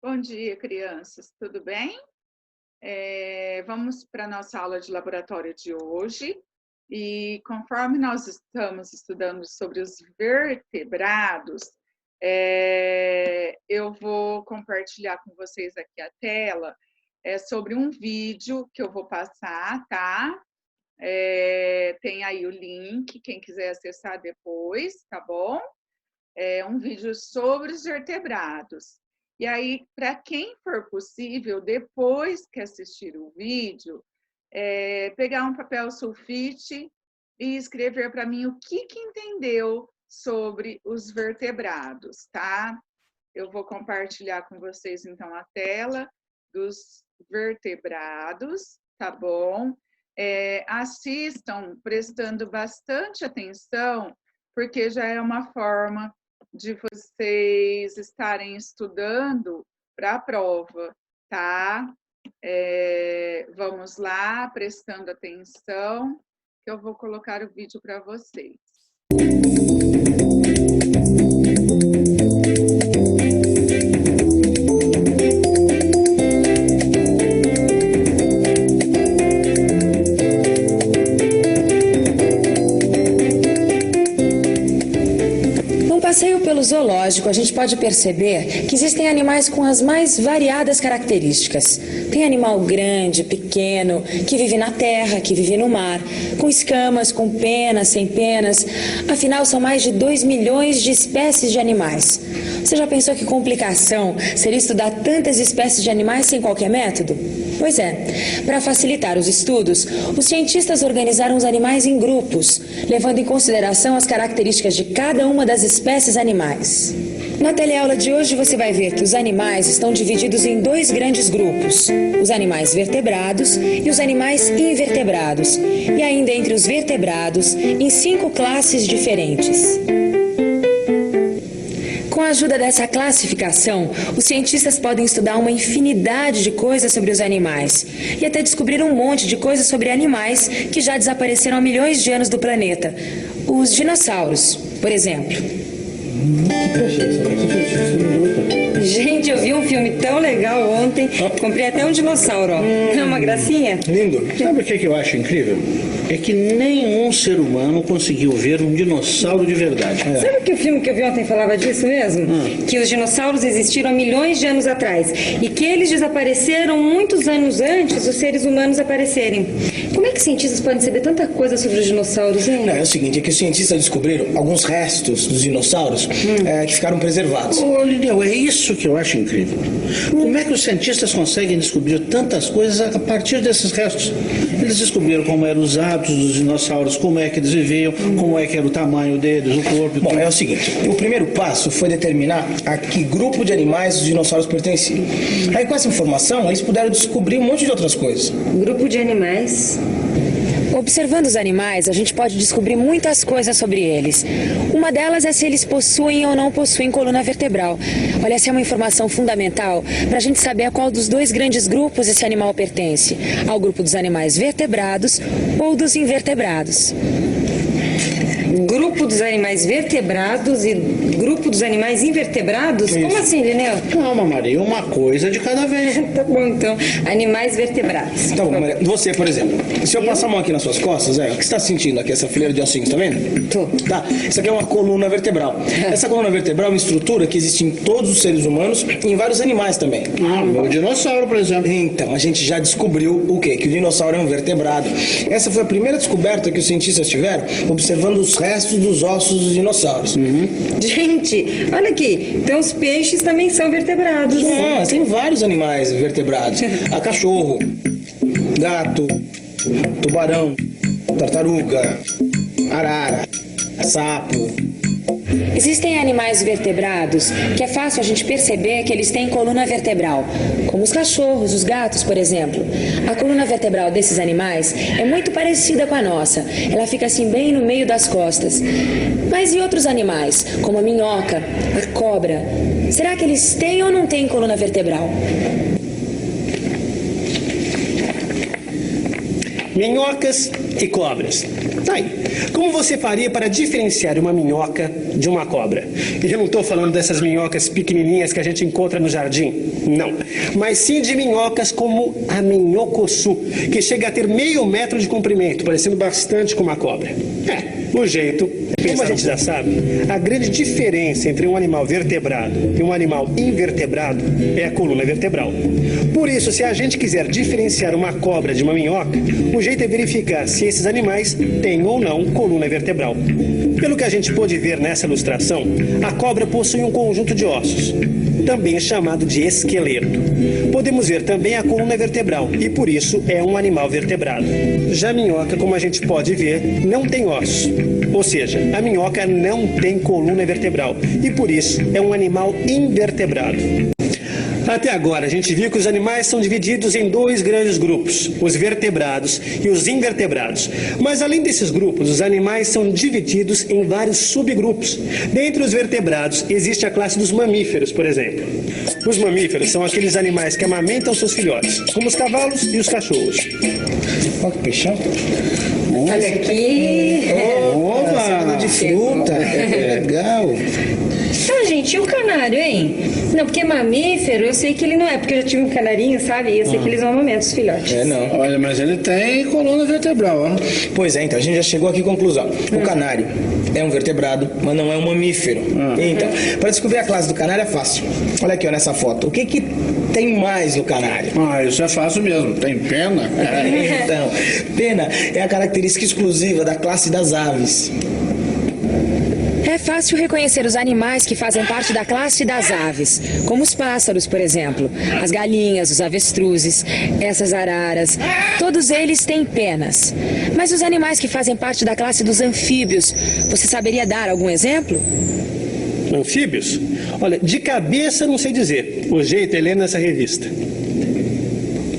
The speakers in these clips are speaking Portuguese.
Bom dia, crianças. Tudo bem? Vamos para a nossa aula de laboratório de hoje. E conforme nós estamos estudando sobre os vertebrados, eu vou compartilhar com vocês aqui a tela sobre um vídeo que eu vou passar, tá? Tem aí o link, quem quiser acessar depois, tá bom? É um vídeo sobre os vertebrados. E aí, para quem for possível, depois que assistir o vídeo, pegar um papel sulfite e escrever para mim o que entendeu sobre os vertebrados, tá? Eu vou compartilhar com vocês, então, a tela dos vertebrados, tá bom? Assistam prestando bastante atenção, porque já é uma forma de vocês estarem estudando para a prova, tá? Vamos lá, prestando atenção, que eu vou colocar o vídeo para vocês. Passeio pelo zoológico, a gente pode perceber que existem animais com as mais variadas características. Tem animal grande, pequeno, que vive na terra, que vive no mar, com escamas, com penas, sem penas. Afinal, são mais de 2 milhões de espécies de animais. Você já pensou que complicação seria estudar tantas espécies de animais sem qualquer método? Pois é, para facilitar os estudos, os cientistas organizaram os animais em grupos, levando em consideração as características de cada uma das espécies animais. Na teleaula de hoje você vai ver que os animais estão divididos em 2 grandes grupos, os animais vertebrados e os animais invertebrados, e ainda entre os vertebrados, em 5 classes diferentes. Com a ajuda dessa classificação, os cientistas podem estudar uma infinidade de coisas sobre os animais e até descobrir um monte de coisas sobre animais que já desapareceram há milhões de anos do planeta. Os dinossauros, por exemplo. Gente, eu vi um filme tão legal ontem, comprei até um dinossauro, ó. Não é uma gracinha? Lindo. Sabe o que eu acho incrível? É que nenhum ser humano conseguiu ver um dinossauro de verdade. Sabe que o filme que eu vi ontem falava disso mesmo? Que os dinossauros existiram há milhões de anos atrás e que eles desapareceram muitos anos antes dos seres humanos aparecerem. Como é que cientistas podem saber tanta coisa sobre os dinossauros, hein? É o seguinte, é que os cientistas descobriram alguns restos dos dinossauros que ficaram preservados. Ô, Lineu, é isso que eu acho incrível. Como é que os cientistas conseguem descobrir tantas coisas a partir desses restos? Eles descobriram como eram os hábitos dos dinossauros, como é que eles viviam, como é que era o tamanho deles, o corpo... Bom, é o seguinte, o primeiro passo foi determinar a que grupo de animais os dinossauros pertenciam. Aí com essa informação, eles puderam descobrir um monte de outras coisas. Grupo de animais... Observando os animais, a gente pode descobrir muitas coisas sobre eles. Uma delas é se eles possuem ou não possuem coluna vertebral. Olha, essa é uma informação fundamental para a gente saber a qual dos 2 grandes grupos esse animal pertence. Ao grupo dos animais vertebrados ou dos invertebrados. Grupo dos animais vertebrados e grupo dos animais invertebrados? Isso. Como assim, Lineu? Calma, Maria, uma coisa de cada vez. Tá bom, então. Animais vertebrados. Tá bom, Maria. Você, por exemplo, se eu passar a mão aqui nas suas costas, o que você está sentindo aqui, essa fileira de ossinhos, tá vendo? Tô. Tá, isso aqui é uma coluna vertebral. Essa coluna vertebral é uma estrutura que existe em todos os seres humanos e em vários animais também. O dinossauro, por exemplo. Então, a gente já descobriu o quê? Que o dinossauro é um vertebrado. Essa foi a primeira descoberta que os cientistas tiveram observando os restos dos ossos dos dinossauros. Gente, olha aqui, então os peixes também são vertebrados. Mas tem vários animais vertebrados. Há cachorro, gato, tubarão, tartaruga, arara, sapo. Existem animais vertebrados que é fácil a gente perceber que eles têm coluna vertebral, como os cachorros, os gatos, por exemplo. A coluna vertebral desses animais é muito parecida com a nossa. Ela fica assim bem no meio das costas. Mas e outros animais, como a minhoca, a cobra? Será que eles têm ou não têm coluna vertebral? Minhocas e cobras. Tá aí. Como você faria para diferenciar uma minhoca de uma cobra. E eu não estou falando dessas minhocas pequenininhas que a gente encontra no jardim, não. Mas sim de minhocas como a minhocosu, que chega a ter meio metro de comprimento, parecendo bastante com uma cobra. O jeito, como a gente já sabe, a grande diferença entre um animal vertebrado e um animal invertebrado é a coluna vertebral. Por isso, se a gente quiser diferenciar uma cobra de uma minhoca, o jeito é verificar se esses animais têm ou não coluna vertebral. Pelo que a gente pôde ver nessa ilustração, a cobra possui um conjunto de ossos, também chamado de esqueleto. Podemos ver também a coluna vertebral e, por isso, é um animal vertebrado. Já a minhoca, como a gente pode ver, não tem ossos. Ou seja, a minhoca não tem coluna vertebral e, por isso, é um animal invertebrado. Até agora, a gente viu que os animais são divididos em dois grandes grupos, os vertebrados e os invertebrados. Mas, além desses grupos, os animais são divididos em vários subgrupos. Dentre os vertebrados, existe a classe dos mamíferos, por exemplo. Os mamíferos são aqueles animais que amamentam seus filhotes, como os cavalos e os cachorros. Olha que peixão. Olha aqui. Opa, de fruta. Legal. Ah, gente, e o canário, hein? Não, porque mamífero, eu sei que ele não é, porque eu já tive um canarinho, sabe? E eu sei que eles amamentam os filhotes. Não. Olha, mas ele tem coluna vertebral, ó. Pois é, então, a gente já chegou aqui à conclusão. O canário é um vertebrado, mas não é um mamífero. Então, para descobrir a classe do canário é fácil. Olha aqui, ó, nessa foto. O que tem mais no canário? Isso é fácil mesmo. Tem pena? Então, pena é a característica exclusiva da classe das aves. É fácil reconhecer os animais que fazem parte da classe das aves, como os pássaros, por exemplo, as galinhas, os avestruzes, essas araras. Todos eles têm penas. Mas os animais que fazem parte da classe dos anfíbios, você saberia dar algum exemplo? Anfíbios? Olha, de cabeça não sei dizer. O jeito é ler nessa revista.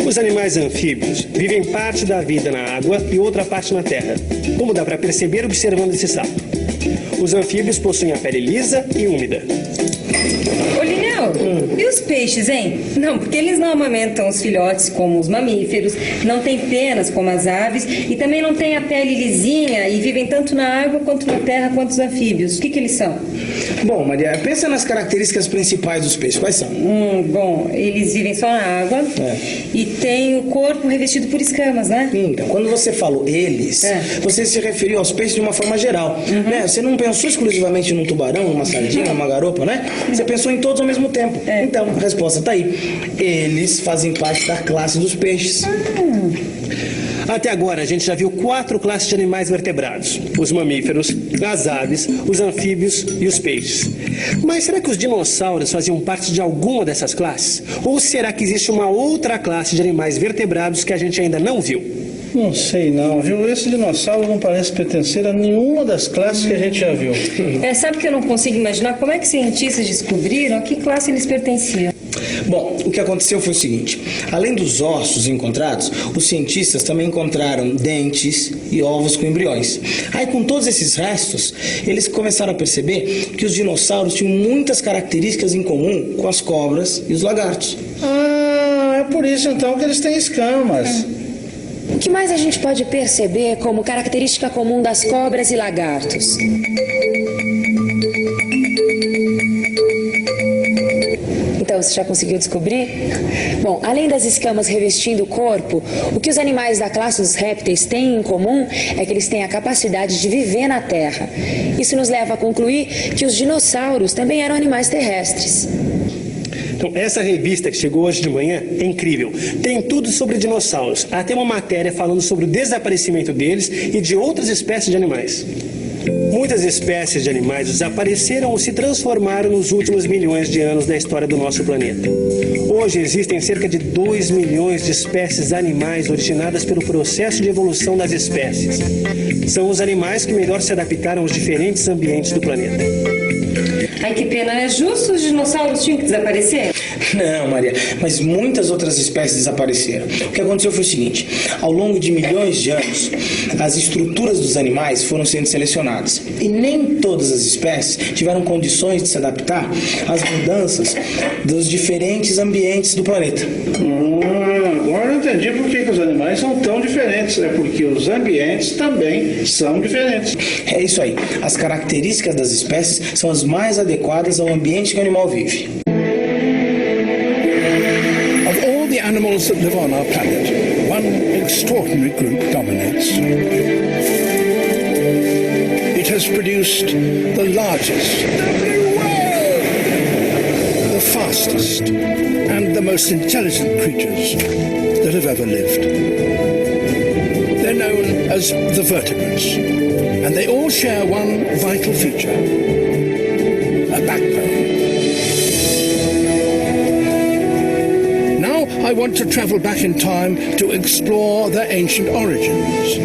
Os animais anfíbios vivem parte da vida na água e outra parte na terra, como dá para perceber observando esse sapo. Os anfíbios possuem a pele lisa e úmida. Ô, Lineu, e os peixes, hein? Não, porque eles não amamentam os filhotes como os mamíferos, não têm penas como as aves e também não têm a pele lisinha e vivem tanto na água quanto na terra quanto os anfíbios. O que eles são? Bom, Maria, pensa nas características principais dos peixes. Quais são? Bom, eles vivem só na água e têm o corpo revestido por escamas, né? Então, quando você falou eles, você se referiu aos peixes de uma forma geral, né? Você não pensou exclusivamente num tubarão, numa sardinha, numa garopa, né? Você pensou em todos ao mesmo tempo. Então, a resposta está aí. Eles fazem parte da classe dos peixes. Até agora, a gente já viu 4 classes de animais vertebrados: os mamíferos, as aves, os anfíbios e os peixes. Mas será que os dinossauros faziam parte de alguma dessas classes? Ou será que existe uma outra classe de animais vertebrados que a gente ainda não viu? Não sei não, viu? Esse dinossauro não parece pertencer a nenhuma das classes que a gente já viu. Sabe que eu não consigo imaginar como é que cientistas descobriram a que classe eles pertenciam? Bom, o que aconteceu foi o seguinte: além dos ossos encontrados, os cientistas também encontraram dentes e ovos com embriões. Aí, com todos esses restos, eles começaram a perceber que os dinossauros tinham muitas características em comum com as cobras e os lagartos. É por isso então que eles têm escamas. O que mais a gente pode perceber como característica comum das cobras e lagartos? Então, você já conseguiu descobrir? Bom, além das escamas revestindo o corpo, o que os animais da classe dos répteis têm em comum é que eles têm a capacidade de viver na terra. Isso nos leva a concluir que os dinossauros também eram animais terrestres. Então, essa revista que chegou hoje de manhã é incrível. Tem tudo sobre dinossauros, até uma matéria falando sobre o desaparecimento deles e de outras espécies de animais. Muitas espécies de animais desapareceram ou se transformaram nos últimos milhões de anos da história do nosso planeta. Hoje existem cerca de 2 milhões de espécies animais originadas pelo processo de evolução das espécies. São os animais que melhor se adaptaram aos diferentes ambientes do planeta. Ai, que pena, né? Justo os dinossauros tinham que desaparecer? Não, Maria, mas muitas outras espécies desapareceram. O que aconteceu foi o seguinte: ao longo de milhões de anos, as estruturas dos animais foram sendo selecionadas. E nem todas as espécies tiveram condições de se adaptar às mudanças dos diferentes ambientes do planeta. agora eu entendi por que os animais são tão diferentes. É porque os ambientes também são diferentes. É isso aí. As características das espécies são as mais adequadas ao ambiente que o animal vive. Of all the animals that live on our planet, one extraordinary group dominates. It has produced the largest, the fastest, and the most intelligent creatures that have ever lived. They're known as the vertebrates, and they all share one vital feature, a backbone. Now I want to travel back in time to explore their ancient origins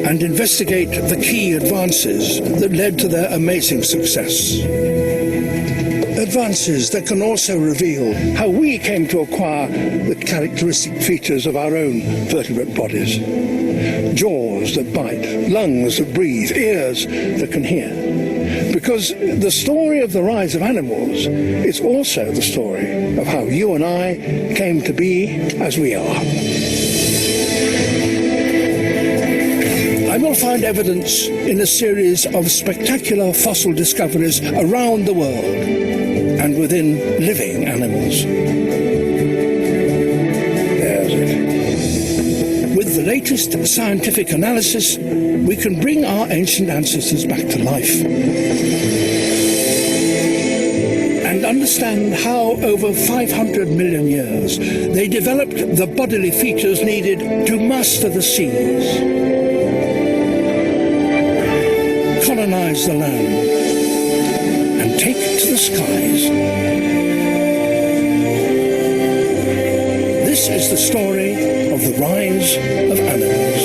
and investigate the key advances that led to their amazing success. Advances that can also reveal how we came to acquire the characteristic features of our own vertebrate bodies. Jaws that bite, lungs that breathe, ears that can hear. Because the story of the rise of animals is also the story of how you and I came to be as we are. I will find evidence in a series of spectacular fossil discoveries around the world and within living animals. There's it. With the latest scientific analysis, we can bring our ancient ancestors back to life and understand how over 500 million years they developed the bodily features needed to master the seas, colonize the land, and take it to the skies. This is the story of the rise of animals.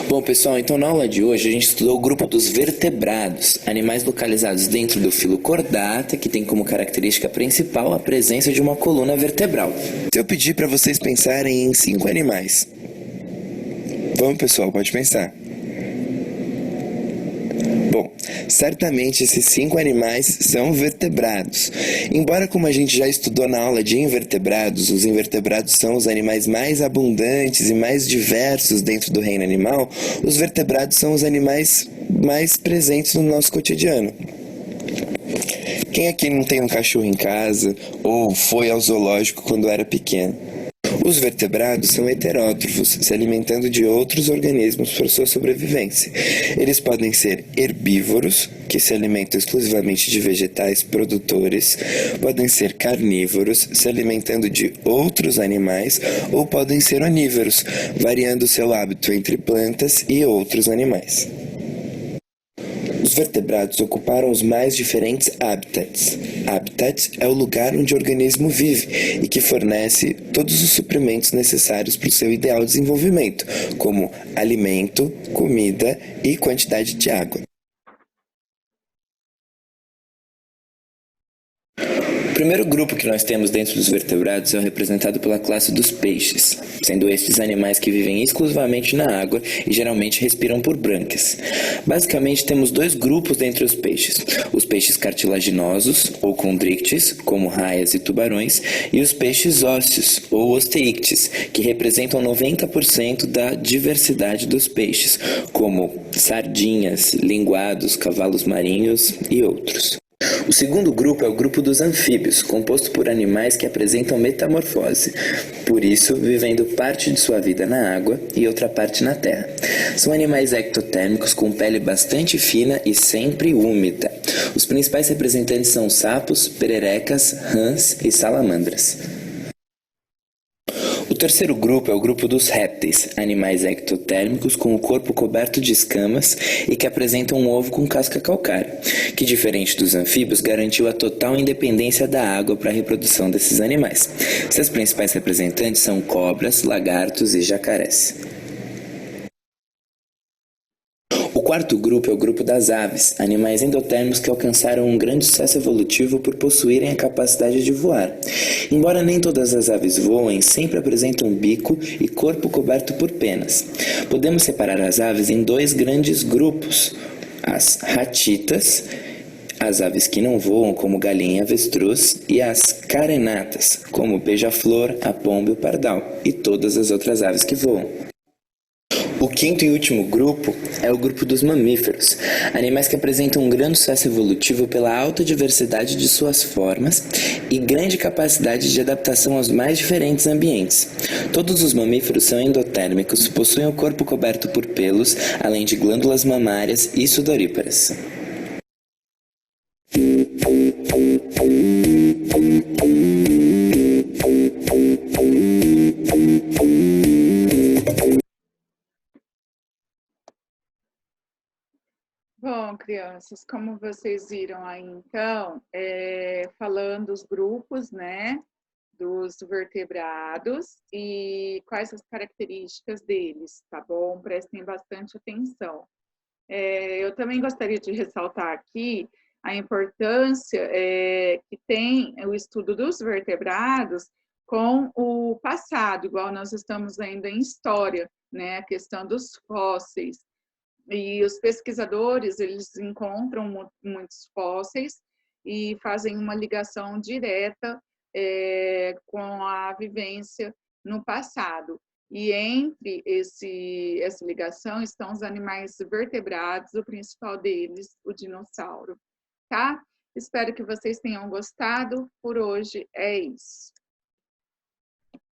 Bom, pessoal, então na aula de hoje a gente estudou o grupo dos vertebrados, animais localizados dentro do filo Chordata, que tem como característica principal a presença de uma coluna vertebral. Se eu pedir para vocês pensarem em 5 animais, vamos, pessoal, pode pensar. Bom, certamente esses 5 animais são vertebrados. Embora, como a gente já estudou na aula de invertebrados, os invertebrados são os animais mais abundantes e mais diversos dentro do reino animal, os vertebrados são os animais mais presentes no nosso cotidiano. Quem aqui não tem um cachorro em casa ou foi ao zoológico quando era pequeno? Os vertebrados são heterótrofos, se alimentando de outros organismos para sua sobrevivência. Eles podem ser herbívoros, que se alimentam exclusivamente de vegetais produtores, podem ser carnívoros, se alimentando de outros animais, ou podem ser onívoros, variando seu hábito entre plantas e outros animais. Os vertebrados ocuparam os mais diferentes habitats. Habitat é o lugar onde o organismo vive e que fornece todos os suprimentos necessários para o seu ideal desenvolvimento, como alimento, comida e quantidade de água. O primeiro grupo que nós temos dentro dos vertebrados é representado pela classe dos peixes, sendo estes animais que vivem exclusivamente na água e geralmente respiram por brânquias. Basicamente temos 2 grupos dentre os peixes cartilaginosos ou condrictes, como raias e tubarões, e os peixes ósseos ou osteíctes, que representam 90% da diversidade dos peixes, como sardinhas, linguados, cavalos marinhos e outros. O segundo grupo é o grupo dos anfíbios, composto por animais que apresentam metamorfose, por isso vivendo parte de sua vida na água e outra parte na terra. São animais ectotérmicos com pele bastante fina e sempre úmida. Os principais representantes são sapos, pererecas, rãs e salamandras. O terceiro grupo é o grupo dos répteis, animais ectotérmicos com o corpo coberto de escamas e que apresentam um ovo com casca calcária, que, diferente dos anfíbios, garantiu a total independência da água para a reprodução desses animais. Seus principais representantes são cobras, lagartos e jacarés. O quarto grupo é o grupo das aves, animais endotérmicos que alcançaram um grande sucesso evolutivo por possuírem a capacidade de voar. Embora nem todas as aves voem, sempre apresentam um bico e corpo coberto por penas. Podemos separar as aves em 2 grandes grupos, as ratitas, as aves que não voam, como galinha e avestruz, e as carenatas, como o beija-flor, a pomba e o pardal, e todas as outras aves que voam. O quinto e último grupo é o grupo dos mamíferos, animais que apresentam um grande sucesso evolutivo pela alta diversidade de suas formas e grande capacidade de adaptação aos mais diferentes ambientes. Todos os mamíferos são endotérmicos, possuem o corpo coberto por pelos, além de glândulas mamárias e sudoríparas. Bom, crianças, como vocês viram aí, então, falando os grupos, né, dos vertebrados e quais as características deles, tá bom? Prestem bastante atenção. Eu também gostaria de ressaltar aqui a importância que tem o estudo dos vertebrados com o passado, igual nós estamos ainda em história, né, a questão dos fósseis. E os pesquisadores, eles encontram muitos fósseis e fazem uma ligação direta com a vivência no passado. E entre essa ligação estão os animais vertebrados, o principal deles, o dinossauro, tá? Espero que vocês tenham gostado. Por hoje é isso.